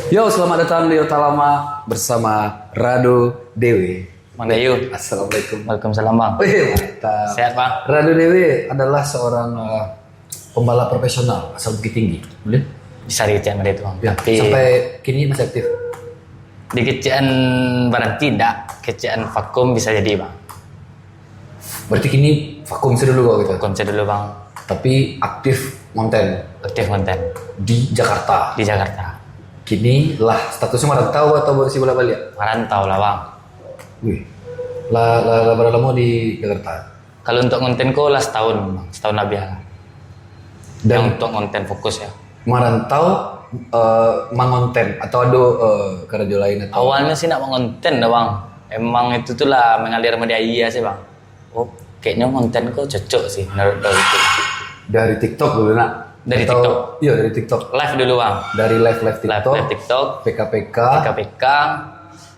Yo, selamat datang di Otalama bersama Rado Dewi. Mang Dayu. Assalamualaikum. Waalaikumsalam Bang. Wih, mantap. Sehat Bang? Rado Dewi adalah seorang pembalap profesional asal Bukit Tinggi. Boleh? Bisa dikecek sama dia itu Bang. Ya, Tapi sampai kini masih aktif. dikecekan barang tidak, kecekan vakum bisa jadi Bang. Berarti kini vakum dulu kok gitu. Konsen dulu Bang. Tapi aktif konten Aktif konten di Jakarta. di Jakarta. Kini lah statusnya merantau atau masih bolak-balik? Merantau lah Bang. Wih, lah berapa lama di Jakarta? Kalau untuk kontenku lah setahun Bang. Setahun lebih lah. Dan Yang untuk konten fokus ya. merantau mengonten atau ada kerja lain atau Awalnya sih nak mengonten dah Bang. Emang itu tuh lah mengalir media iya sih Bang. Oh kayaknya kontenku cocok sih menurut itu. dari TikTok dulu nak? Dari Atau- TikTok. Iya dari TikTok. Live dulu Bang. Dari live TikTok, Live TikTok. PKPK. PKPK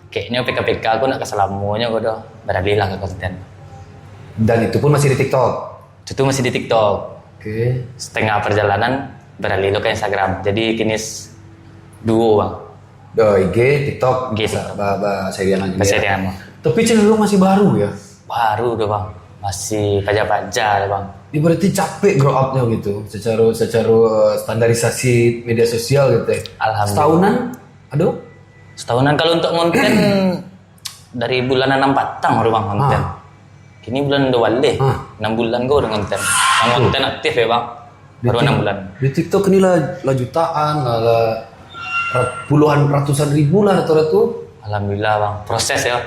kayaknya PKPK aku nak keselamunya gue udah beralih lah ke konten Dan itu pun masih di TikTok. itu masih di TikTok Oke. setengah perjalanan beralih lo ke Instagram jadi kini duo Bang IG, TikTok, IG, bisa serian aja. masih ya. ada Bang Tapi channel lu masih baru ya? baru udah Bang masih pajak-pajak Bang Ini berarti capek grow up-nya gitu, secara standarisasi media sosial gitu ya. Alhamdulillah. Setahunan, aduh, setahunan kalau untuk konten dari bulan 6 patang baru Bang konten kini bulan udah balik 6 bulan gue udah konten yang konten aktif ya Bang baru 6 bulan Di TikTok ini lah jutaan, lah puluhan ratusan ribu lah rata-rata. Alhamdulillah Bang proses ya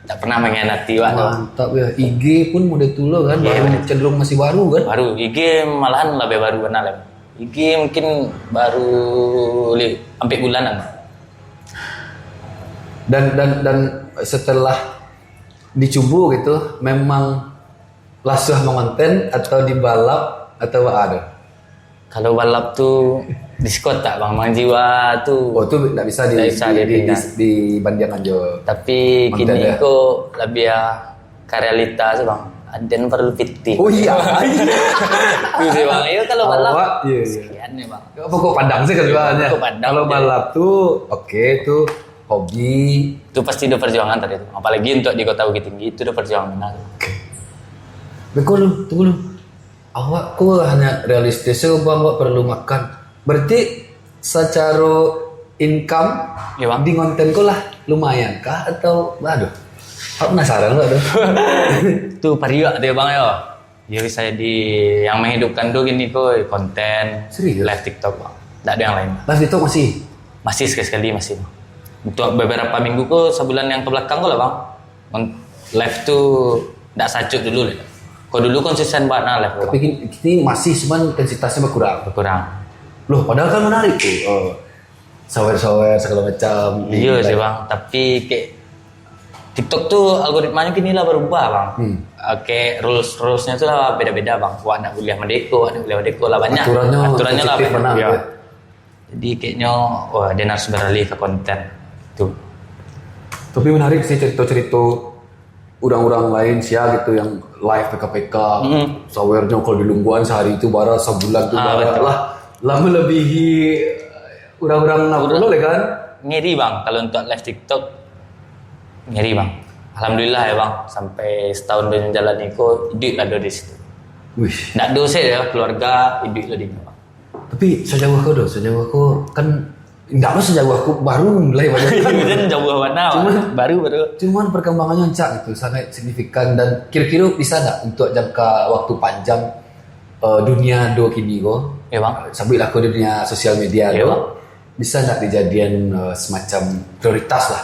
tak pernah mengkhianati Bang Mantap ya. IG pun model tulo kan, Iya, baru cenderung masih baru kan. baru IG malahan lebih baru kenal ya. IG mungkin baru hampir bulanan Dan setelah dicoba gitu, memang langsung mengonten atau dibalap atau ada. kalau balap tuh diskot tak Bang Mang jiwa tuh Oh itu nggak bisa Nggak bisa dipindah. dibandingkan aja. tapi Mang kini Dada. kok lebih ya karyalita sih Bang Aden perlu fitting Oh iya. itu sih Bang iya kalau balap Awak, iya. sekian nih Bang Pokok Padang sih kan soalnya. Pokok Padang, Kalau iya. balap tuh oke tuh hobi. itu pasti udah perjuangan tadi itu apalagi untuk di kota Bukit Tinggi itu udah perjuangan benar Beko lu, tunggu lu. Awak kok hanya realistis bahwa perlu makan. Berarti secara income Iya, Bang. di konten kok lah lumayan kah atau aduh. Aku penasaran lu aduh. itu pariak tuh ya Bang ya jadi saya di yang menghidupkan tuh gini kok konten Serius? live TikTok Bang tidak ada yang lain Live itu masih. masih sekali-sekali masih untuk beberapa minggu kok sebulan yang kebelakang kok lah Bang live tuh tidak sacut dulu lah kok dulu konsisten banget nah live Tapi ini masih cuman intensitasnya berkurang. berkurang Loh, padahal kan menarik tuh. Sawer-sawer segala macam. iya sih Bang tapi kayak TikTok tuh algoritmanya kini lah berubah Bang kayak rulesnya tuh lah beda-beda Bang wah anak kuliah merdeko lah banyak Aturannya lah sensitif benar, iya. ya. Jadi kayaknya wah dia harus beralih ke konten tuh Tapi menarik sih cerita-cerita orang-orang lain sih gitu yang live PKPK, sawernya kalau di Lungguan sehari itu bara sebulan tuh bara betul. lah melebihi orang-orang Nampolo kan? ngiri Bang kalau untuk live TikTok ngiri Bang alhamdulillah ya Bang sampai setahun berjalan kok hidup lah di situ Wih, nggak dosa ya keluarga hidup lah di Bang tapi sejauh aku kan enggak lo sejauh aku baru mulai banyak kan jauh mana baru cuman perkembangannya cak gitu sangat signifikan dan kira-kira bisa nggak untuk jangka waktu panjang dunia do kini kok ya Bang sambil aku di dunia sosial media Iya, do Bang. bisa nggak dijadikan semacam prioritas lah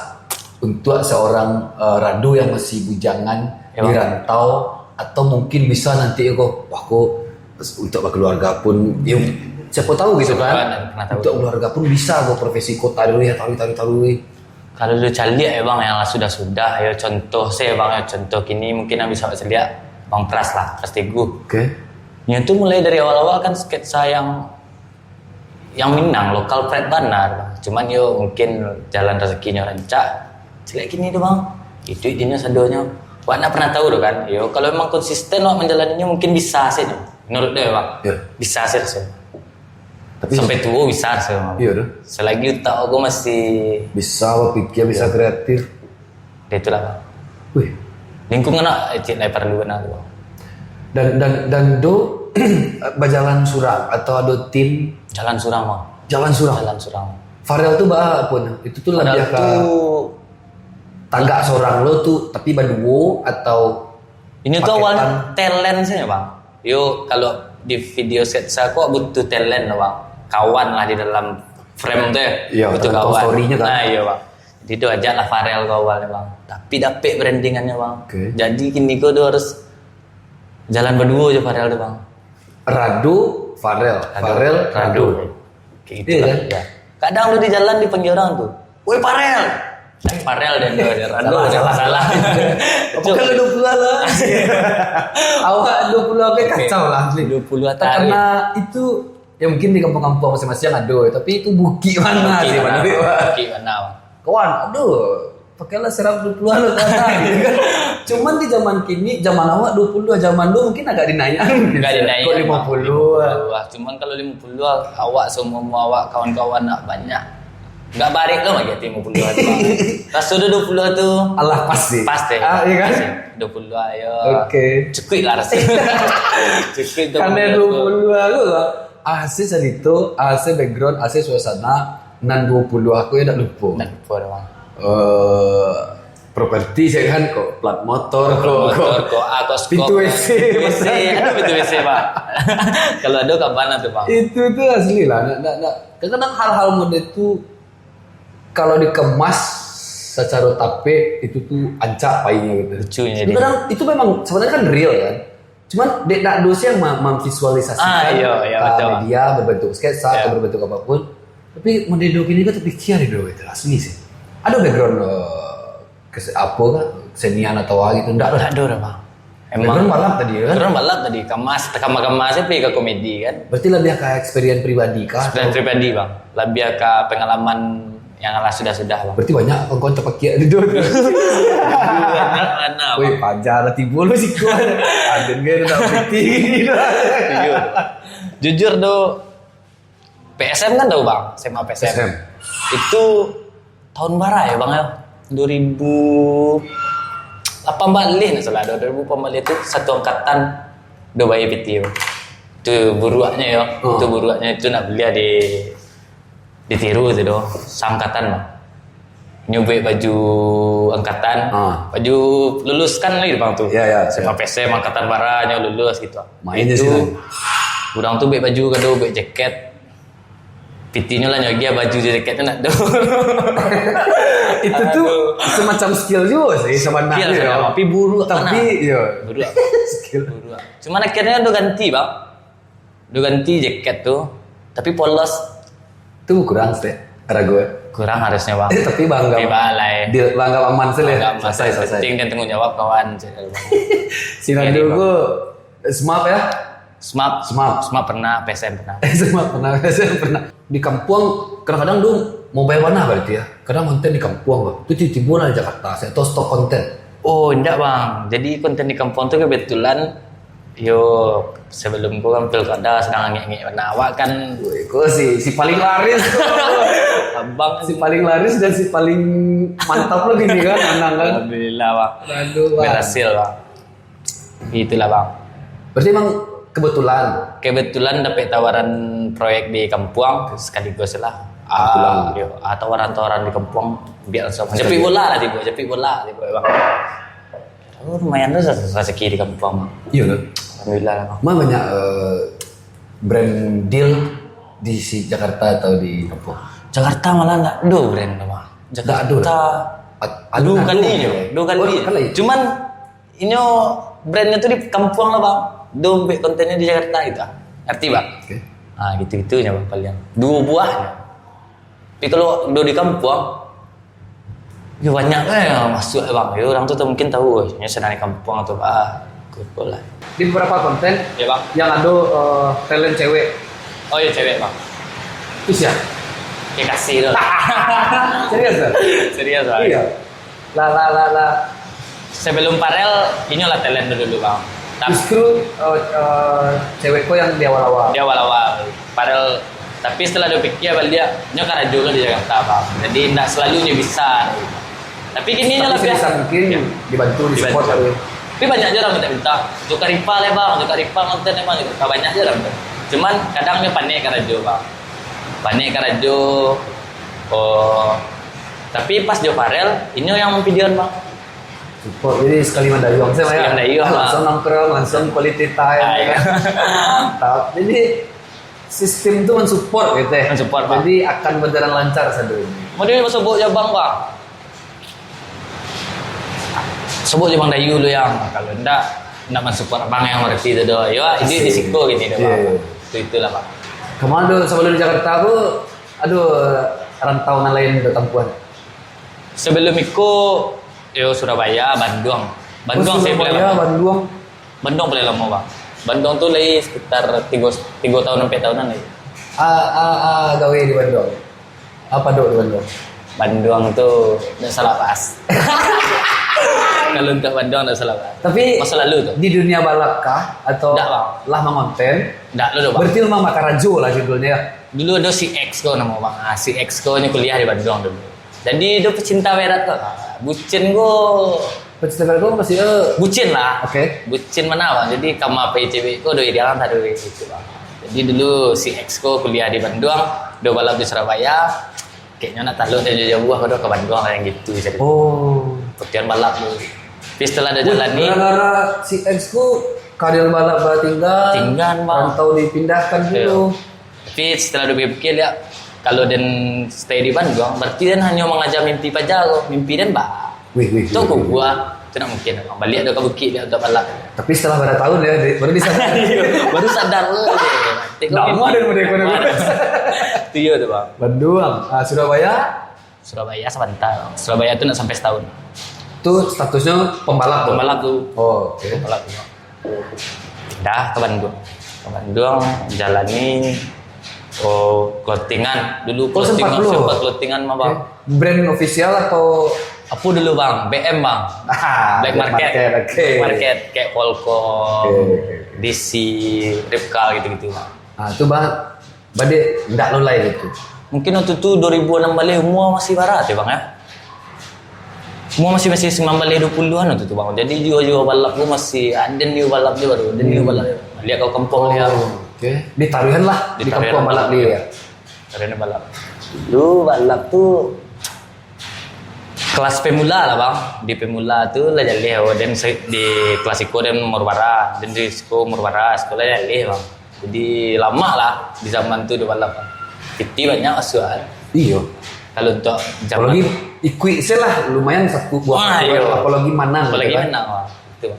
untuk seorang Rado yang masih bujangan Iya, di Bang. rantau atau mungkin bisa nanti kok aku untuk keluarga pun yuk siapa tahu gitu Siapa kan pernah tahu. untuk keluarga pun bisa kok profesi kota dulu ya taruh kalau lu cari ya Bang yang sudah ayo contoh saya Bang ya contoh kini mungkin yang bisa saya lihat Bang Pras lah Pras Teguh oke nya tuh mulai dari awal-awal kan sketsa yang Minang lokal Fred Banar Bang. Cuman yo mungkin jalan rezekinya rancak jelek gini tuh Bang itu idenya sadonya Wak nak pernah tahu tuh kan yo kalau memang konsisten Wak menjalaninya mungkin bisa sih menurut dia Bang Ya. bisa sih rasanya Tapi sampai tua bisa semua. iya tuh. Selagi otak aku masih Bisa berpikir, bisa kreatif. dia itulah bang. Wih. Lingkungan nak cik lai perlu benar bang. Dan do berjalan surang atau ada tim Jalan Surang bang. jalan surang. Jalan Surang. Farel tuh bah pun itu tuh lebih Padahal ke tuh tangga seorang lo tuh tapi baduo atau ini tuh paketan. awalnya talent saja bang. Yo kalau di video sketsa kok butuh talent loh bang. Kawan lah di dalam frame tuh ya. Iya, butuh tergantung kawan. story-nya kan. Nah iya bang. Jadi itu ajak lah Farel ke awalnya bang. Tapi dapet brandingannya bang. Oke. Jadi kini kau tuh harus jalan berdua aja Farel tuh bang. Rado Farel, Farel Rado. Kayak gitu Iya lah. kan? Ya. Kadang lu di jalan dipanggil orang tuh. Woi Farel. Farel dan dia Rado. Salah. Apakah lu 20 lah? Awak 20 apa kacau lah asli. 20 atas. Karena itu ya mungkin di kampung-kampung masing-masing ada, tapi itu buki mana sih mana? Buki mana? Bang? Kawan, aduh, pakailah serap 20 lo kata gitu kan. Cuman di zaman kini, zaman awak 20, zaman lu mungkin agak dinaikin. Enggak dinaik. Kok 50. Cuman kalau 50 awak semua awak kawan-kawan nak banyak. Enggak balik lo lagi 50 tu. Pas sudah 20 tu Allah pasti. pasti. Ah, iya kan? 20 ayo. Oke. Cukup lah rasanya. Cukup Karena 20 aku lah. AC cerita, AC background, AC suasana, nan 20 aku ya tak lupa. Dan lupa bang. Properti saya kan kok plat motor Motor kok kok pintu WC. Ada pintu WC pak. Kalau ada kapan tuh bang? Itu tuh asli lah. Kadang hal-hal mode itu kalau dikemas secara tape itu tuh ancak painya gitu. Lucunya Itu dia. kadang itu memang sebenarnya kan real kan. Cuman dek nak dosi yang memvisualisasikan iya, ke betul. media berbentuk sketsa Iya. atau berbentuk apapun. Tapi mode dok ini kan terpikir itu asli sih. Ada background apa kan kesenian atau apa gitu enggak lah. Tak ada bang. Background balap tadi kan. Orang balap tadi kemasnya pergi ke komedi kan. Berarti lebih ke experience pribadi kah? Dan pribadi bang. Lebih ke pengalaman yang lah sudah bang. Berarti banyak kawan terpakai di dua. Mana Woi, pajar timbul lu sih kuat. Ada nggak ada piti. Jujur tuh PSM kan tahu bang, SMA PSM. PSM. Itu tahun berapa ya bang ya? 2018 nih salah. 2018 itu satu angkatan do bayi PT. Itu buruaknya ya. Itu buruaknya itu nak beli ditiru itu doh. Sangkatan bang. Nyobek baju angkatan, baju lulus kan lagi bang tuh. Iya. SMA PSM angkatan baranya lulus gitu. Mainnya itu sih. udang tuh bek baju kado bek jaket. PT-nya lah nyogia baju jaketnya nak do. Itu tuh semacam skill juga sih sebenarnya. Skill ya. tapi buruk Tapi iya. buruk. Skill. Buruk. Cuman akhirnya udah ganti bang. Udah ganti jaket tuh. Tapi polos Itu kurang sih. Ada gue. kurang harusnya bang. Tapi bangga. Tapi balai. Dia bangga aman sih ya. Selesai. Penting dan tanggung jawab kawan. Si Nando gue smart ya. Smart pernah, PSM pernah. Saya pernah di kampung kadang-kadang dong mau bayar mana berarti ya. Kadang konten di kampung bang. Itu tiba-tiba lah di Jakarta. Saya tahu stok konten. Oh enggak bang. Jadi konten di kampung tuh kebetulan sebelum gua kan pilkada sedang ngek-ngek mana awak kan. Wih, kok si paling laris tuh. Abang Si paling laris dan si paling mantap lo gini kan menang kan. alhamdulillah bang. Aduh bang. Berhasil bang. Itulah bang. Berarti emang Kebetulan dapat tawaran proyek di Kampung sekaligus lah. Tawaran-tawaran di Kampung biar langsung. Jepi bola lah bang. Lumayan tuh rezeki di Kampung. Iya kan. Alhamdulillah bang. Mah banyak brand deal di si Jakarta atau di kampung. Jakarta malah nggak do brand bang. Jakarta Aduh kan kan lagi. Cuman ini brandnya tuh di Kampung lah bang. Dompet kontennya di Jakarta gitu. Ngerti bang? Oke. Nah gitu-gitunya bang paling. 2 buahnya. Tapi kalau di kampung, ya banyak yang masuk bang. Ya orang tuh mungkin tahu, ya senang di kampung atau apa. Kumpul lah. Di beberapa konten Ya bang. yang ada talent cewek. Oh iya cewek bang. Itu siapa? Ya kasih loh. Serius kan? Serius bang. Iya. Lah. Sebelum Farel, inilah talent dulu bang. Justru cewek kok yang di awal-awal. Dia awal-awal Farel Tapi setelah dia pikir balik dia kan ada di Jakarta bang. Jadi tidak selalunya bisa. Tapi kini lah Tapi sebisa mungkin dibantu, disupport kali. Tapi banyak je orang minta. Tukar rival ya bang, tukar rival nonton emang gitu. Banyak je orang. Cuman kadang dia panik kan radio bang. Panik kan radio. Oh. Tapi pas dia Farel, ini yang videoan bang. Support, jadi sekali mandayung saya Sekali mandayung, langsung nongkrong, langsung quality time. Iya. Mantap. Jadi sistem itu mensupport gitu ya. Mensupport, Bang. Jadi akan berjalan lancar sadu ini. Mau dia sebut je bang bang. Sebut je bang Dayu lu yang kalau ndak mensupport bang yang ngerti itu doh. Ya ini risiko gini doh bang. Itulah bang. Kemana sebelum di Jakarta aku, rantau lain udah tempuhan. Sebelum itu Surabaya, Bandung. Bandung saya boleh lama. Bandung boleh lama bang. Bandung tuh lagi sekitar 3 tahun 4 tahunan lagi. Gawe di Bandung. Apa dok di Bandung? Bandung tuh udah salah pas. Kalau untuk Bandung udah salah pas. Tapi masa lalu tuh. Di dunia balap kah atau Nggak, Bang. lah mengonten? Nggak lu bang. Berarti memang Makarajo lah judulnya. Dulu ada si Exco nama bang. Si Exco ini kuliah di Bandung dulu. Jadi dia pecinta berat kok. Bucin gua. Pecinta berat gua masih bucin lah. Oke. Bucin mana bang? Jadi kamu PCB gua udah idealan tadi gitu bang. Jadi dulu si Exco kuliah di Bandung, udah balap di Surabaya. Kayaknya nak tahu dan jauh buah udah ke Bandung yang gitu. Jadi pertian balap dulu. Tapi setelah ada jalan nih. Gara-gara si Exco karir balap tinggal bang. Rantau dipindahkan dulu. Tapi setelah udah pikir ya. Kalau dan stay di Bandung, berarti dan hanya mengajar mimpi aja kok. Mimpi dan bah. Itu kok gua tidak mungkin. Balik ada ke bukit dia untuk balap. Tapi setelah berapa tahun ya, baru disadar. Baru sadar loh. Lama ada ekonomi. Itu ya tuh bang. Bandung, Surabaya. Surabaya sebentar. Surabaya itu nak sampai setahun. Itu statusnya pembalap. Pembalap tuh. Oh, oke. Pembalap tuh. Pindah ke Bandung. Ke Bandung jalani. Clothingan dulu sempat clothingan mah bang. Brand official atau apa dulu bang? BM bang. Black Market. Okay. Black Market kayak Volcom, DC, Ripkal gitu-gitu bang. Itu bang, badai ndak lolai gitu. Mungkin waktu itu 2006 balik semua masih barat ya bang ya. Semua masih 9 balik 20-an waktu itu bang. Jadi juga balap gua masih ada new balap dia baru. Ada new balap. Lihat kau kampung dia. Oke. Di Taruhan lah, di kampung balap dia ya. Taruhan balap. Dulu balap tuh kelas pemula lah bang. Di pemula tuh lah jalih dan di klasiko dan Murbara dan di Siko Murbara sekolah jalih bang. Jadi lama lah di zaman tuh di balap. Kita banyak asuhan. Iya. Kalau untuk zaman apalagi ikut lah lumayan satu buah. Apalagi Manang. Apalagi Manang bang. Itu.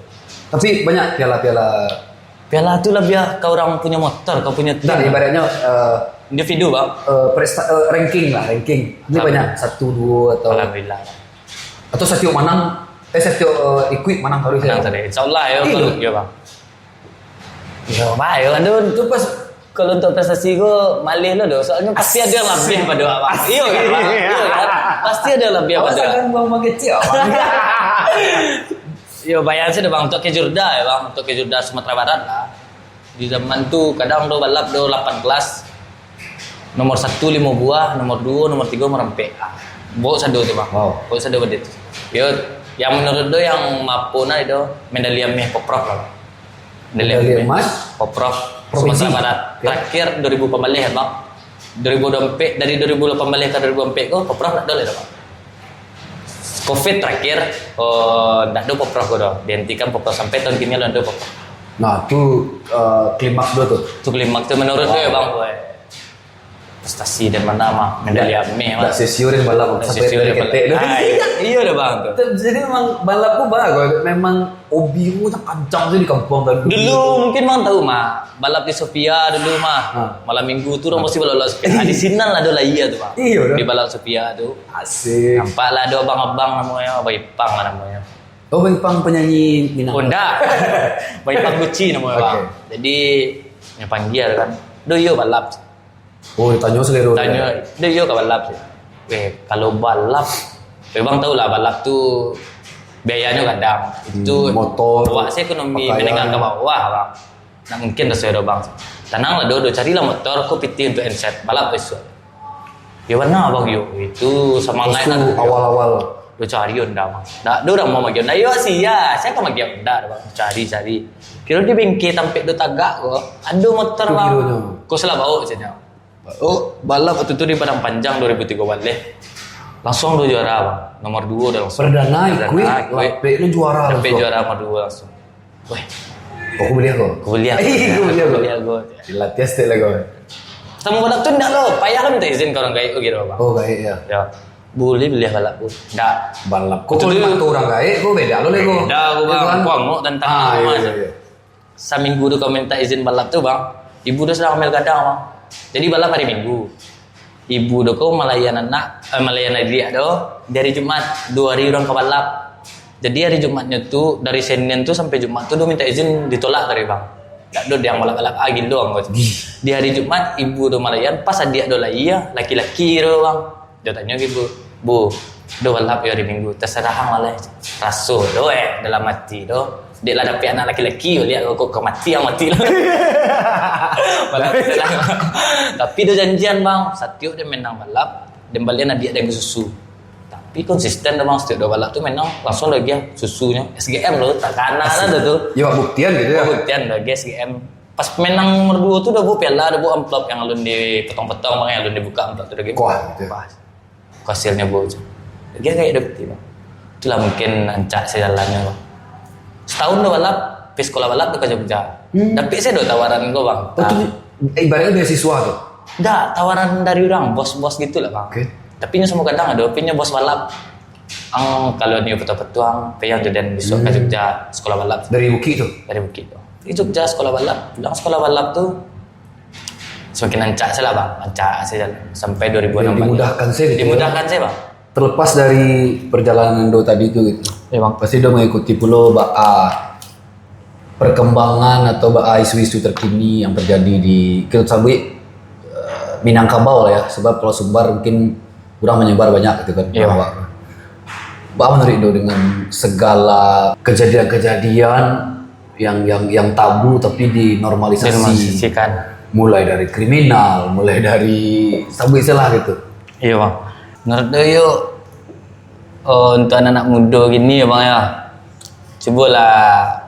Tapi banyak piala-piala. Piala tuh lah biar kau orang punya motor, kau punya tim. Nah, ibaratnya individu bang. Ranking lah, ranking. Ini banyak 1, 2 atau. Alhamdulillah. Atau Satyo Manang, Satyo ikut Manang harus ya. Insyaallah ya kalau ya bang. Ya bang, ya aduh itu pas kalau untuk prestasi gue malih lo doh, soalnya pasti ada yang lebih pada abang. Iya kan? Pasti ada yang lebih pada. Kan buang kecil. Yo bayar sih bang untuk ke Jurda ya bang, untuk ke Jurda Sumatera Barat lah. Di zaman tuh kadang do balap do 8 kelas. Nomor 1 5 buah, nomor 2, nomor 3 merempek. Bawa satu tuh bang. Wow. Bawa satu bedit. Yo yang menurut do yang mapuna itu medali emas Poprov lah. Medali emas Poprov Sumatera Barat. Terakhir 2000 pembalih ya bang. 2024 dari 2018 ke 2024 kok Poprov tak boleh bang. Covid terakhir, tidak ada Poprov gue dihentikan Poprov sampai tahun kini ada Poprov. Nah itu klimaks dulu tuh. Itu klimaks tuh menurut gue bang, prestasi dan mana mah medali emas. Dak sesiurin balap sampai dari ketek. Iya udah bang tuh. Jadi memang balapku bagus, memang hobi ku tak kancang sih di kampung kan. Dulu mungkin bang tahu mah balap di Sofia dulu mah malam minggu tuh orang mesti balap Sofia. Di sini lah ada lah iya tuh bang. Iya di balap Sofia tuh. Asik. Nampak lah ada abang-abang namanya, Bayi Pang lah namanya. Oh Bayi Pang penyanyi Minang. Honda. Bayi Pang Gucci namanya bang. Jadi yang panggil kan, do yo balap. Oh, ditanya selero. Tanya, dia juga balap sih. Kalau balap, memang tahu lah balap tuh biayanya kadang. Itu motor. bawa saya ekonomi menengah ke bawah bang. Nah mungkin dah saya bang. tenang lah do carilah motor aku PT untuk NSET balap besok. Ya mana bang yo itu semangat itu awal-awal. Do cari onda bang. Dak do orang mau magi onda yo sih ya. Saya kan magi onda bang. Cari. Kira di bengkel tampek do tagak kok. Ada motor Itu bang. kironya. Kau salah bawa saja. Oh balap waktu itu di Padang Panjang 2003 balik. Langsung do juara bang. Nomor 2 udah langsung. Perdana ikut, lape lu juara Sampai langsung. juara nomor 2 langsung. Weh, Oh, kuliah kok. kuliah. Kuliah gue. Dilatih setiap lagi. Ketemu balap tuh enggak lo, payah kan minta izin ke orang gaib gitu bang. Oh, gaib ya. Ya, boleh beli balap pun. Enggak. Balap. Kok Betul. kalau mantu orang gaib, kok beda lo lego. Enggak, gue bang. Aku ngomong tentang iya, mas. iya. Seminggu tuh kau minta izin balap tuh bang. Ibu udah sedang ambil gadang bang. Jadi balap hari Minggu. Ibu udah kau melayan dia doh dari Jumat 2 hari orang ke balap. Jadi hari Jumatnya tuh dari Senin tuh sampai Jumat tuh dia minta izin ditolak dari bang. Nggak do dia balap-balap agil doang. Di hari Jumat ibu do malayan pas adik do lah iya laki-laki do bang. Dia tanya ibu, bu, do balap ya hari Minggu terserah malah rasul do dalam hati do. Dia lah dapet anak laki-laki lihat kok mati yang mati lah. Balap terserah. Tapi do janjian bang, setiap dia menang balap dan balian adik ada yang susu. Tapi konsisten bang setiap dua balap tuh menang langsung lagi susunya SGM loh tak kanan ada tuh Ya buktian gitu ya. buktian lagi SGM pas menang nomor 2 tuh udah bu piala ada bu amplop yang alun dipotong-potong makanya alun dibuka amplop tuh lagi Kuah gitu. hasilnya bu lagi kayak dapet bang itulah mungkin ancak sejalannya bang setahun udah balap ke sekolah balap ke Jogja tapi saya udah tawaran gue bang Oh, tuh ibaratnya beasiswa tuh. enggak tawaran dari orang bos-bos gitu lah bang Oke. tapi nya semua kadang ada punya bos balap kalau dia petuang pengen jadi besok ke Jogja sekolah balap Dari Uki tuh. dari Bukit di Jogja sekolah balap pulang sekolah balap tuh semakin ancak saya lah bang ancak saya jalan sampai 2016 Dimudahkan sih gitu. dimudahkan saya bang Terlepas dari perjalanan Do tadi itu gitu. ya bang Pasti Do mengikuti pulau perkembangan atau isu-isu terkini yang terjadi di Kirut Sabui Minangkabau lah ya. Sebab kalau Sumbar mungkin kurang menyebar banyak gitu kan. Iya. Bahwa menurut Do dengan segala kejadian-kejadian yang tabu tapi dinormalisasi. kan Mulai dari kriminal, mulai dari sabu istilah gitu. iya bang menurut dia yuk untuk anak-anak muda gini ya bang ya cobalah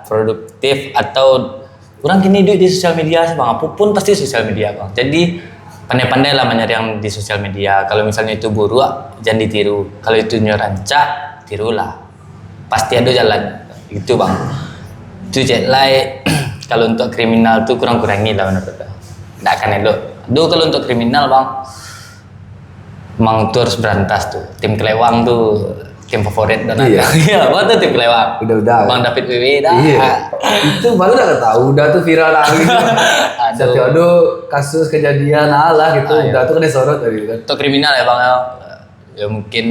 produktif atau orang kini hidup di sosial media sih bang apapun pasti sosial media bang jadi pandai-pandai lah mencari yang di sosial media kalau misalnya itu buruk jangan ditiru kalau itu nyorancak tirulah pasti ada jalan itu bang itu jet like kalau untuk kriminal tuh kurang-kurangi lah menurut saya tidak akan elok do kalau untuk kriminal bang Mang tuh harus berantas tuh tim Kelewang tuh tim favorit dan Iya. iya bang tuh tim Kelewang Udah. Bang David Wiwi dah Iya. Itu baru udah tahu, udah tuh viral lagi. Aduh. Setiap ada kasus kejadian lah gitu, Ah, iya. udah tuh kena sorot tadi kan. untuk kriminal ya bang ya mungkin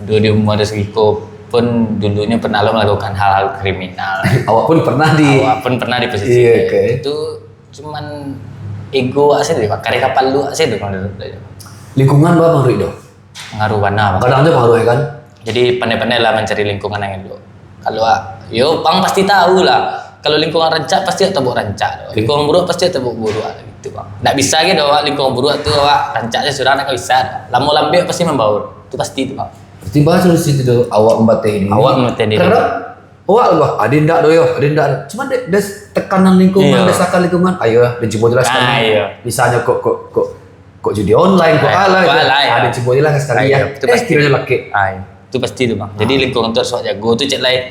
dulu di umur segitu pun dulunya pernah lo melakukan hal-hal kriminal Awak pun pernah di awak pun pernah di posisi Iya, oke. itu cuman ego aja deh karya kapal lu aja deh kalau lingkungan Bang Rido. ngaruh mana bang Kadang tuh pengaruh ya kan. jadi pandai-pandai lah mencari lingkungan yang elok kalau yo bang pasti tahu lah kalau lingkungan rancak pasti atau buat rancak lingkungan buruk pasti atau buat buruk gitu bang nggak bisa gitu awak lingkungan buruk tuh awak rancaknya sudah nggak bisa lama lambe pasti membaur itu pasti itu bang Berarti bahas dulu situ tuh awak membatih ini. Awak membatih diri. Karena awak lah, ada ndak doyo, ada ndak. Cuma des tekanan lingkungan, Iya. desakan lingkungan. Ayo, dan coba jelaskan. Ah, iya. Misalnya kok judi online, kok Ah, ala. kok ala, ya. Ada coba jelaskan sekali Ah, ya. iya, itu pasti. Kiranya laki. Itu pasti itu bang jadi lingkungan tuh harus awak jago tuh cek lain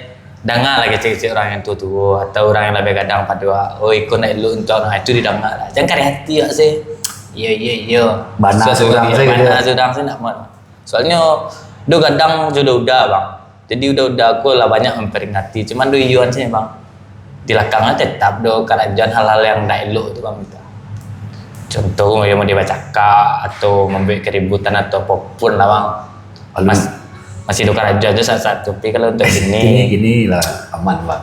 dengar lagi cek orang yang tua atau orang yang lebih kadang pada oh ikut nak elok untuk itu didengar lah jangan kari hati ya sih iya Bana sudang sih gitu. bana sudang sih nak mau soalnya do kadang udah bang jadi udah aku lah banyak memperingati cuman do iuan sih bang di belakangnya tetap do kerajaan hal-hal yang tidak elok itu bang kita contoh yang mau dibacakan atau membuat keributan atau apapun lah bang masih do kerajaan itu saat tapi kalau untuk ini Gini lah aman bang.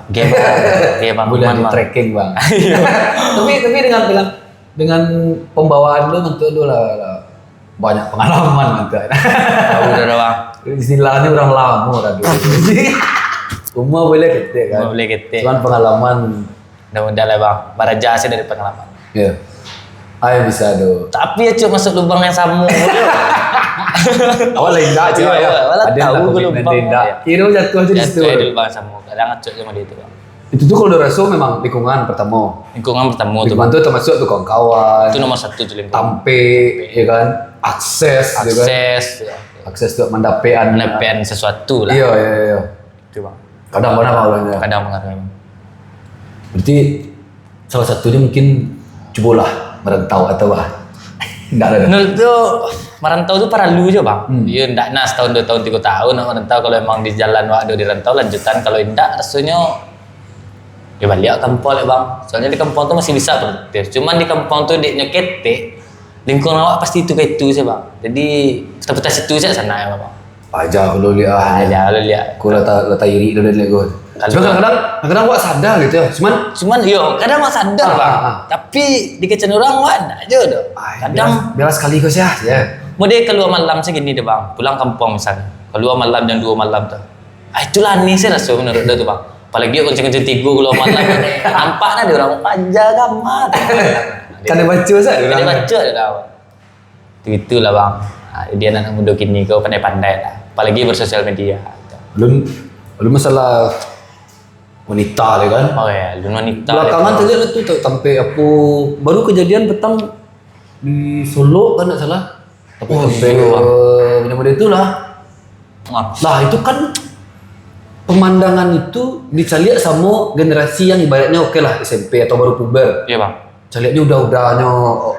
Dia bang Mudah aman, di bang. tracking bang. tapi dengan pembawaan lu tentu lu lah banyak pengalaman nanti. Tahu udah bang Istilahnya orang lama orang dulu. Umur boleh ketik kan. mau boleh ketik Cuman pengalaman mudah-mudahan lah bang baraja sih dari pengalaman Ya. Ayo bisa do. Tapi ya cuk masuk lubang yang sama. Awal enggak sih ya. Awal Ada yang tahu tak gue komitmen lubang. enggak. Kira jatuh aja di situ. Jatuh di lubang sama. Kadang ngacuk sama dia itu bang. Itu tuh kalau udah raso memang lingkungan pertama. Lingkungan bertemu tuh Lingkungan bang. tuh termasuk tuh kawan-kawan. Itu nomor 1 tuh lingkungan. Tampe, ya kan? Akses, ya kan? Akses. Ya. Akses tuh mendapean. Menepian sesuatu lah. Iya, iya, iya. Itu bang. Kadang-kadang awalnya. Kadang pengaruhnya bang. Berarti salah satunya mungkin cobalah merantau atau apa? Enggak ada. Menurut tuh merantau tuh para lu aja bang. Iya ndak nah setahun 2 tahun 3 tahun merantau kalau emang di jalan waktu di rantau lanjutan kalau ndak rasanya ya balik kampung lah bang. Soalnya di kampung tuh masih bisa produktif. Cuman di kampung tuh deknya ketek lingkungan awak pasti itu kayak itu sih bang. Jadi seputar situ sih sana ya bang. Aja kalau lihat. Aja lu lihat. Aku letak iri udah lihat gue. Cuma kadang-kadang gua sadar gitu ya. Cuman yo kadang mah sadar bang. Tapi di kitchen orang mah ada aja udah. Kadang biar sekali kok ya. mau dia keluar malam segini deh bang. Pulang kampung misalnya. Keluar malam jam 2 malam tuh. Itulah nih sih rasanya menurut dia tuh bang. Apalagi kencing-kencing tiga keluar malam. Nampaknya dia orang aja gamat. Kan dia baca sah. Kan dia baca dia tahu. Itulah bang. Dia anak muda kini kau pandai-pandai lah. Apalagi bersosial media. Belum masalah wanita kan. Oh ya, lu wanita. Belakangan tadi ada tuh sampai aku baru kejadian petang di Solo kan enggak salah. Tapi sampai benar-benar itulah. Nah, itu kan pemandangan itu dicaliak sama generasi yang ibaratnya oke lah SMP atau baru puber. Iya, Bang. Caliaknya udah-udahnya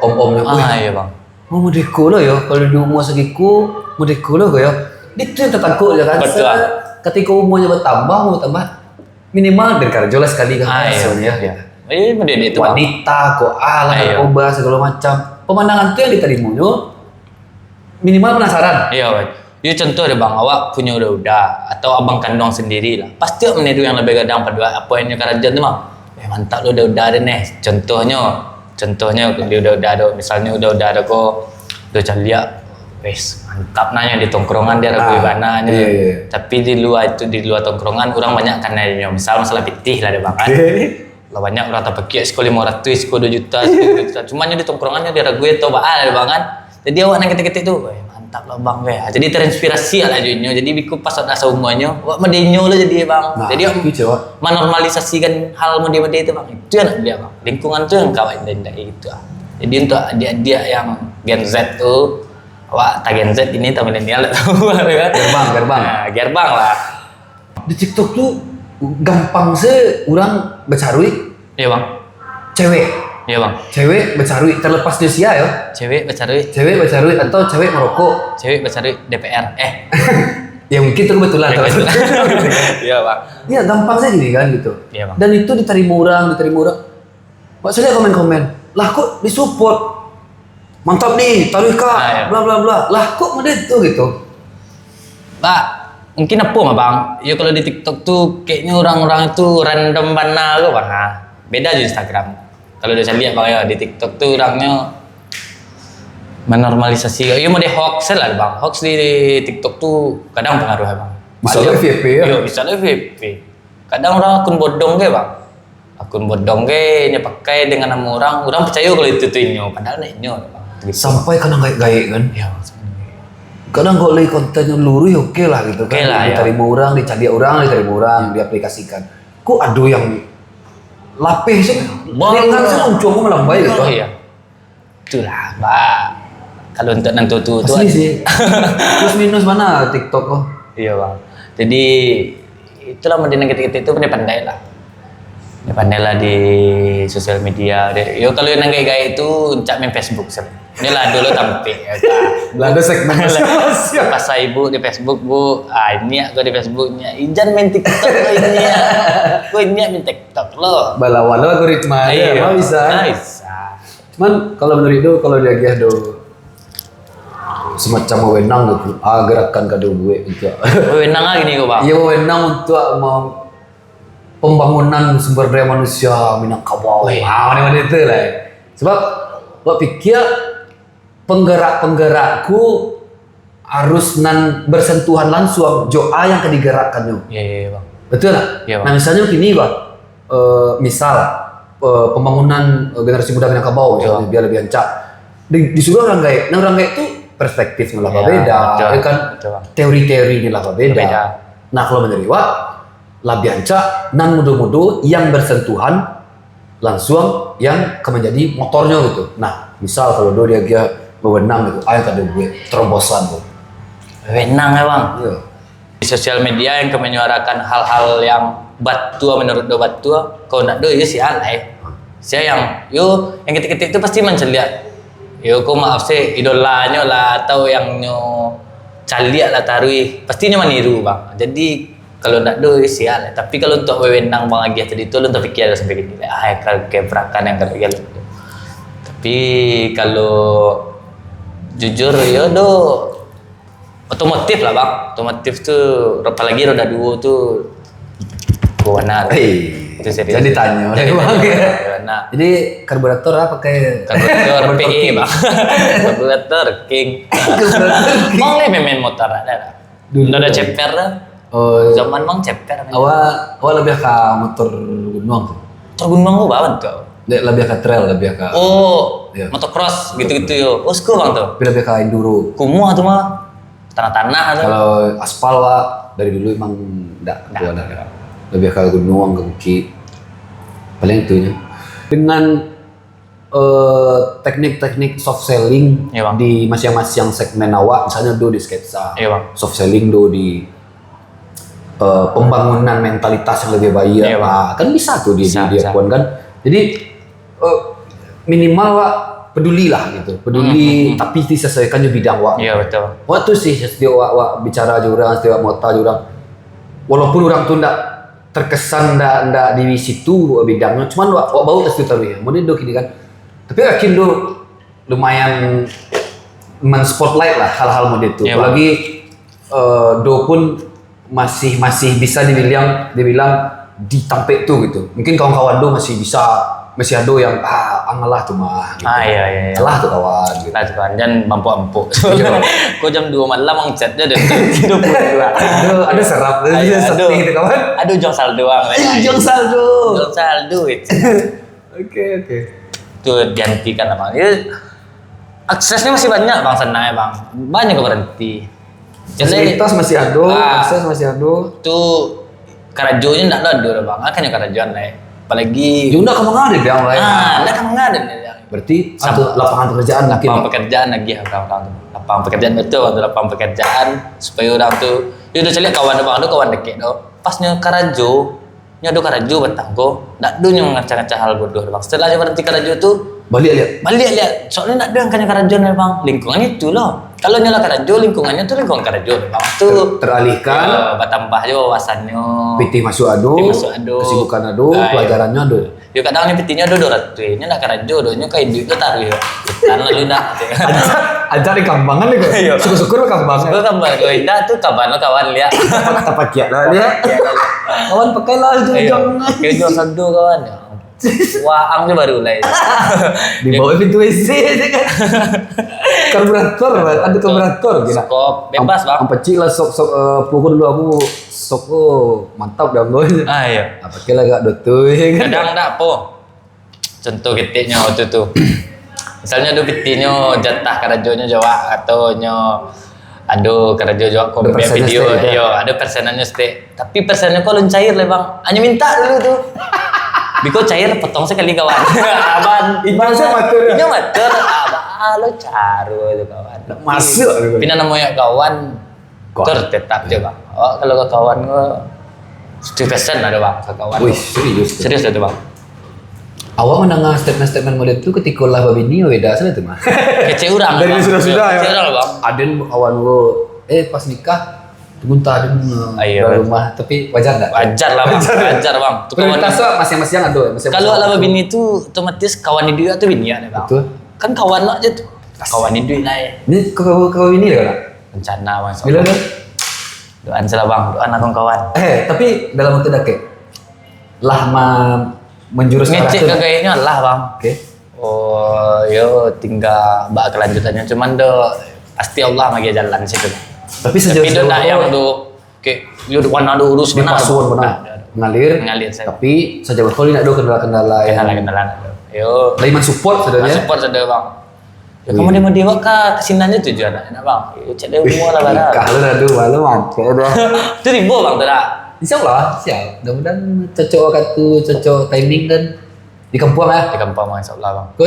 om-omnya. Iya, Bang. Oh, modeko lah ya. Kalau di umur segiku, modeko lah ya. Itu yang tertakut ya kan. Betul. Ketika umurnya mau bertambah minimal dari karjola sekali kan hasilnya. Iya, itu wanita, kok narkoba segala macam. Pemandangan itu yang diterimanya minimal penasaran. Iya, Bang. Ya contoh ada bang, awak punya udah atau abang kandung sendiri lah. Pasti awak meniru yang lebih gadang pada apa yang kerajaan tu bang. Mantap lu udah ada nih. Contohnya dia udah ada. Misalnya udah ada kok udah caliak. Wes mantap nanya di tongkrongan dia ragu ibana nya. Tapi di luar tongkrongan orang banyak kan nanya. Misal masalah pitih lah ada bang kan. Lah banyak orang tak pakai sekolah 500, sekolah 2 juta, Cuman di tongkrongannya dia ragu itu ada bang kan. Jadi awak nang ketik-ketik tu, mantap lah bang ya. Jadi terinspirasi lah jadinya. Jadi biku pas ada semuanya, awak medenyo lah jadi bang. Jadi menormalisasikan hal mode itu bang. Itu yang dia bang. Lingkungan tu yang kawan dan itu. Jadi untuk dia yang Gen Z tu, awak tak Gen Z ini tak milenial tahu kan? Gerbang lah. Di TikTok tu gampang sih orang bercarui. Iya bang. Cewek. Iya bang. Cewek bercarui terlepas di usia ya. Cewek bercarui atau cewek merokok. Cewek bercarui DPR. Ya mungkin itu kebetulan. Iya bang. Iya gampang sih gini kan gitu. Iya bang. Dan itu diterima orang. Maksudnya komen-komen. Lah kok disupport. Mantap nih, taruh kak, bla bla bla. Lah kok model itu gitu. Pak, mungkin apa mah bang? Ya kalau di TikTok tuh kayaknya orang-orang itu random banal kok bang. Beda di Instagram. Kalau udah saya lihat bang ya di TikTok tuh orangnya menormalisasi. Ya mau di hoax lah bang. Hoax di TikTok tuh kadang pengaruh ya bang. Misalnya FYP ya? Iya misalnya FYP. Kadang orang akun bodong ke bang. Akun bodong ke pakai dengan nama orang percaya kalau itu tuh inyo. Padahal inyo bang. Gitu. Sampai kadang gaik kan? Iya. Kadang kalau kontennya luruh ya oke lah gitu kan. Diterima orang, dicari orang, diaplikasikan. Kok ada yang lapih sih? Dengan sih muncul melambai gitu. Iya. Itulah, Pak. Kalau untuk nanti tuh pasti sih. Plus minus mana TikTok kok? Iya, Bang. Jadi itulah mendingan kita itu pandai lah. Pandai lah di sosial media. Yo kalau yang gaya itu cak main Facebook sih. Inilah dulu tampil ya kan. Ada segmen masing-masing. Pas ibu di Facebook bu, ini aku di Facebooknya. Ijan main TikTok lo ini ya. Gue ini main TikTok lo. Balawan lo algoritma ya, bisa. Cuman kalau menurut itu kalau dia ada semacam wewenang gitu, gerakan kado gue itu. Wewenang lagi nih kok bang. Iya wewenang untuk mau pembangunan sumber daya manusia Minangkabau. Mana itu lah. Sebab gua pikir penggerak-penggerakku harus bersentuhan langsung joa yang digerakkannya. Iya bang. Betul lah. Iya, bang. Nah misalnya gini bang, misal pembangunan generasi muda Minangkabau misalnya biar lebih ancak. Di sudah orang gay itu perspektifnya lah beda, ya kan teori-teori lah beda. Nah kalau meneriwa lebih ancak nan mudo-mudo yang bersentuhan langsung yang menjadi motornya gitu. Nah misal kalau dia wewenang gitu, ayo tadi gue terobosan tuh. Wewenang ya bang. Iya. Di sosial media yang menyuarakan hal-hal yang batua menurut do batua, kau nak do ya si alay. Saya yang yang ketik-ketik itu pasti menceliak. Kau maaf sih idolanya lah atau yang nyo caliak lah tarui, pastinya meniru bang. Jadi kalau nak do ya si alay. Tapi kalau untuk wewenang bang Agih tadi itu lu tak pikir sampai gini. Kalau kebrakan yang kata Tapi kalau jujur do otomotif lah bang, otomotif tuh apalagi roda 2 tuh benar. Itu serius. Jadi tanya Jadi bang. Nah, Jadi karburator apa pakai karburator PE bang, karburator King. Bang le main motor ada. Dulu ada ceper lah. Oh, Zaman bang ceper. awal lebih ke motor gunung tuh. Motor gunung gua bawa tuh. Lebih ke trail, lebih ke Iya. Motocross gitu-gitu yo. Sku bang tuh. lebih ke enduro. Kumuh tuh mah tanah-tanah tuh. Kalau aspal lah dari dulu emang enggak ada. Lebih ke gunung, ke bukit. Paling itunya. Dengan teknik-teknik soft selling Iya, Bang. di masing-masing segmen awak, misalnya do di sketsa, Iya, Bang. soft selling do di pembangunan mentalitas yang lebih baik, Iya, Bang. kan bisa tuh dia Bisa. pun kan. Jadi minimal wak peduli lah gitu, peduli tapi disesuaikan juga bidang wak. Iya betul. Waktu sih setiap wak bicara jurang, setiap mota jurang, walaupun orang tuh ndak terkesan ndak di situ bidangnya, cuman wak bau terus tahu ya. Kemudian do gini kan, tapi yakin do lumayan men-spotlight lah hal-hal model itu. Iya, Apalagi do pun masih bisa dibilang ditampek tuh gitu. Mungkin kawan-kawan do masih ada yang angalah tuh mah. Gitu. Iya. Salah tuh kawan. Gitu. Nah, kan dan mampu. Kau jam 2 malam mang chatnya dan hidup pula. Ada serap, ada sedih itu kawan. Aduh jong saldo ang. Jong saldo. Jong saldo itu. Oke. Itu dihentikan bang. Aksesnya masih banyak bang sana ya bang. Banyak yang berhenti. Fasilitas masih ada, akses masih ada. Itu karajonya enggak ada bang. Akan yang karajoan lah. Apalagi Yunda kamu nggak ada biang lain. enggak kan enggak ada. Berarti satu lapangan pekerjaan mungkin. Lapangan pekerjaan lagi kawan-kawan. Lapangan pekerjaan betul, ada lapangan pekerjaan supaya orang tuh udah cari kawan kawan deket do. Pasnya karajo, nya do karajo batang ko. Ndak do yang ngaca-ngaca hal bodoh bang. Setelah berhenti karajo tuh Balik lihat. Soalnya ndak do yang kanya karajo nih bang. Lingkungannya itu loh. Kalau nyala karajo, lingkungannya tuh lingkungan karajo bang. Tuh teralihkan. Bertambah jo wawasannya. PT masuk ado, kesibukan ado, pelajarannya ado. Yo kadang ni petinya do dorat tuh, nya nak karajo do nya kai duit do taruh yo. Tanah lu dah. Ajar di kambangan nih kok. Syukur-syukur kambangan. Gue gambar gue indah tuh kawan lihat. Apa kia lah lihat. Kawan pakai lah itu jong. Kayak jual satu kawan. Wah, angnya baru lah. Di bawah pintu WC kan. Karburator, ada karburator gila. Skop bebas bang. Pecil lah sok pukul dulu aku sok mantap dah gue. Iya. Apa kira gak dotuh kan. Kadang tak po. Contoh ketiknya waktu tuh. Misalnya do pitinyo jatah karajonya Jawa atau nyo aduh karajo Jawa kok video yo ada persenannya stay. Tapi persennya kok cair lah bang. Hanya minta dulu tuh. Biko cair potong sekali kawan. Aban. Inya matur. Lo caru itu kawan. Masuk. Pina namanya kawan. Tetap coba. Oh kalau ke kawan gue 100% ada bang ke kawan. Wih serius itu bang. Awak mendengar statement model itu ketika lah babini beda sana tuh mah. Kece urang. Dari sudah ya. Kece urang bang. Aden kawan gue pas nikah muntah rumah tapi wajar nggak? Wajar lah bang. Wajar bang. Prioritas masing-masing ada. Kalau ala babini itu otomatis kawan di dia tuh bini ya bang. Betul. Kan kawan aja tuh. Kawan di duit lah ya. Ini kau ini kan? Rencana bang. Bila kan? Doan salah bang. Doan akong kawan. Tapi dalam waktu dake lah menjurus ke ngecek ke kayaknya lah bang. Oke. Oh yo tinggal bak kelanjutannya cuman do pasti Allah magi jalan situ. Tapi sejauh itu yang do kayak yo warna do urus benar. mengalir. saya. Tapi saja berkali nak ada kendala-kendala yang Kendala. Yo. Laiman support Ada sebenarnya. support ada bang. Ya kamu dia mau dewa kah kesinannya tujuan enak bang. Yo cek dia semua lah barang. Kalau ada malu mampu dah. Itu ribu bang tu dah. Insyaallah siap. Mudah-mudahan cocok waktu, cocok timing kan di kampung Di kampung bang insyaallah bang. Kau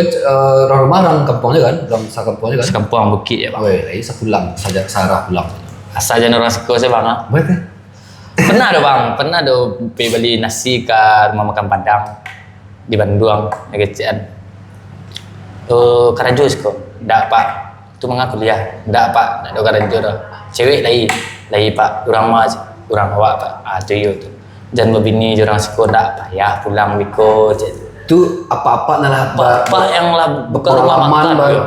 orang rumah orang kampungnya kan, orang sakampungnya kan. Sekampung bukit ya bang. Weh, lagi sepulang saja Sarah pulang. Asal jangan orang siko saya bang. Boleh. Pernah ada bang, pernah ada pergi beli nasi ke rumah makan Padang di Bandung, ya kecian. Karajus kok, ndak pak, itu mengaku kuliah, ndak pak, ndak ada karajus dah. Cewek lagi pak, orang awak pak, tu yo tu. Jangan berbini orang siko ndak payah pulang biko. Itu apa-apa nalah Apa yang lah bukan rumah makan baru.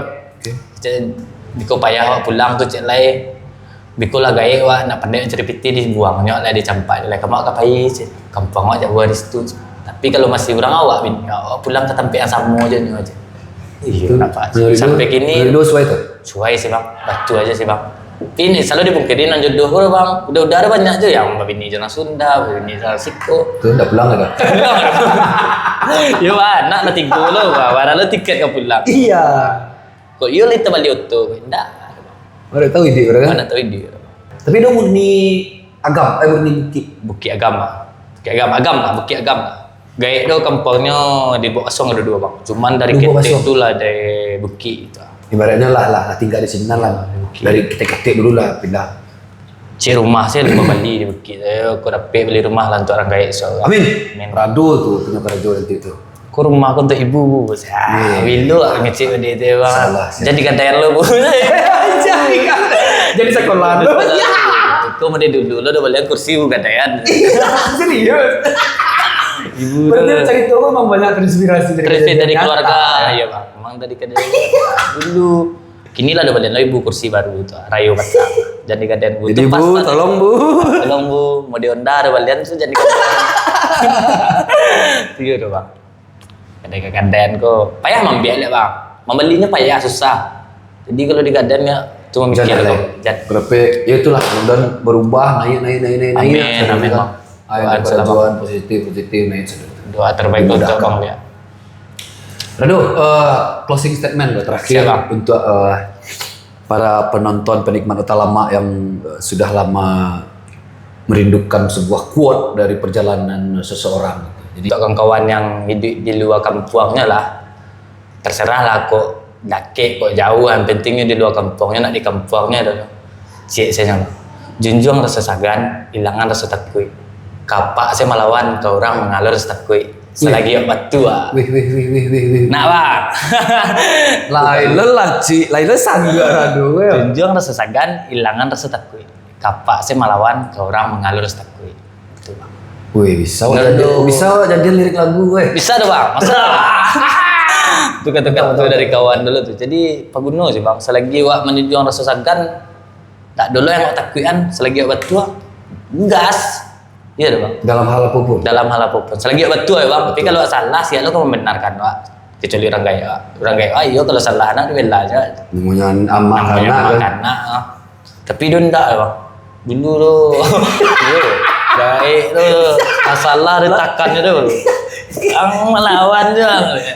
Biko payah awak pulang tu cek lai. Biko lah gaya awak nak pandai cari piti dibuang nyok lah dicampak dia kamak kapai kampung awak buat di situ. Tapi kalau masih orang awak bini awak pulang ke tempat yang sama aja ni aja. Iya nampak. Sampai kini Dua suai tu. suai sih bang, batu aja sih bang. Ini selalu dibungkirin dengan jodoh ko bang. Udah ada banyak je yang bini orang Sunda, bini orang Siko. Tu dah pulang ada. Yo anak lah tiga lo, bawa lo tiket kau pulang. Iya. Kok yo kita balik auto, enggak. Baru tahu ide orang kan. Mana tahu dia. Tapi dia murni agam, murni bukit. Bukit Agama. Bukit Agama. Gaya tu kampungnya di Bukit Asong ada dua bang. Cuman dari Di Bukit ketik Asong. tu lah dari bukit itu. Ibaratnya lah tinggal di sini lah. Dari ketik-ketik dulu lah pindah. Cik rumah saya di Bali di bukit. Aku dapat beli rumah lah untuk orang gaya so. Amin. Amin. Rado tu punya kerajo nanti tu. Aku rumah aku untuk ibu. Bilo ngecik dia tu bang. Salah. Jadi kata lo bu. Jadi sekolah. Kau mau dulu lo dah balik kursi bukan dayan. Serius. Ibu Berarti cerita kau memang banyak terinspirasi dari keluarga. Iya bang. Memang dari kedai dulu. Kini lah ada balik lo ibu kursi baru tu. Rayo Batang. Jadi kaden bu. Jadi bu, tolong bu. Tolong bu. Mau dionda ada balian tu jadi kaden. Tiga tu bang. Kadai ke kaden ko. Payah mambiak le bang. Membelinya payah susah. Jadi kalau di kaden ya cuma mikir kok. Berapa? Ya itulah. Kemudian berubah naik. Amin bang. Ada kerajuan positif naik. Doa terbaik untuk bang dia. Rado, closing statement terakhir Siap, untuk para penonton penikmat Otak Lama yang sudah lama merindukan sebuah quote dari perjalanan seseorang. Jadi Untuk kawan-kawan yang hidup di luar kampungnya lah, terserah lah kok dakik kok jauh, yang pentingnya di luar kampungnya nak di kampungnya dah. Cik saya nyala. Junjung rasa sagan, hilangan rasa takut. Kapak saya melawan ke orang mengalir rasa takut. Selagi yang batu ah. Wih. Nak bang. Lain lelah cik, lain sangga Rado. Junjung rasa sagan, hilangan rasa takut. Kapak saya melawan ke orang mengalir rasa takut. Itu bang. Wih, bisa jadi lirik lagu weh. Bisa dah bang, masa itu kata-kata dari kawan dulu tuh. Jadi Pak Guno sih bang, selagi awak menunjukkan rasa sagan, tak dulu yang awak takutan, selagi awak betul, gas. Iya dah bang. Dalam hal apapun. Dalam hal apapun, selagi awak betul ya bang. Tapi kalau awak salah, sih lo kan membenarkan awak. Kecuali orang gaya, iyo kalau salah anak dia bela aja. Namanya amak anak. Tapi dia enggak ya bang. Dulu tuh, baik tuh, masalah retakannya tuh. Yang melawan je.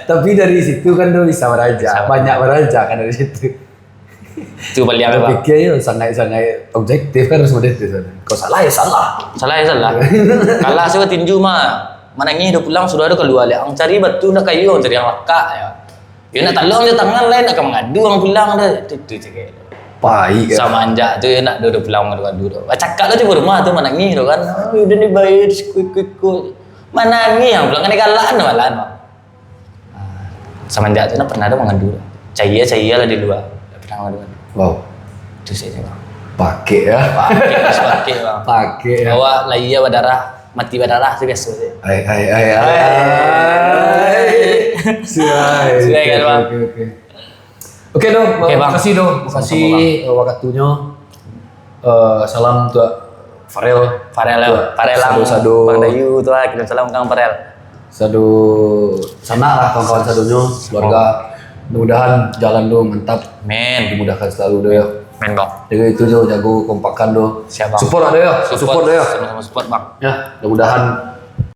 Tapi dari situ kan dia bisa meraja, banyak meraja kan dari situ. Itu balik apa bang? Pikir ya sangat objektif kan harus model itu. Kau salah ya salah. Salah. Kalah saya tinju mah. Mana ni dah pulang sudah ada keluar le. Ang cari batu nak kayu, ang cari yang lekak ya. Dia nak tolong je tangan lain nak mengadu ang pulang dah. Itu cakap. Baik kan. Sama anjak tu nak dia pulang mengadu tu. Cakap lah tu rumah tu mana ni tu kan. Udah ni bayar kuik. Mana ni yang pulang kan kalaan malah. Sama anjak tu nak pernah ada mengadu. Cahaya lah di luar. Pernah mengadu. Wow. Itu saya cakap. Pakai ya. Pakai bang. Pakai ya. Bawa laya berdarah, mati berdarah tu biasa je. Hai. Suai kan bang. Oke dong, Oke, Bang. makasih dong. Makasih waktunya. Salam untuk Farel lang. Sado. Bang Dayu tu lah, kirim salam Kang Farel. Sado sana lah kawan-kawan sadonya, keluarga. Mudah-mudahan jalan do mantap. Men. Dimudahkan selalu do ya. Men bang. Jaga itu jo, jago kompakan do. Siap bang. Support ada ya. Support do ya. Sama-sama support bang. Ya, mudah-mudahan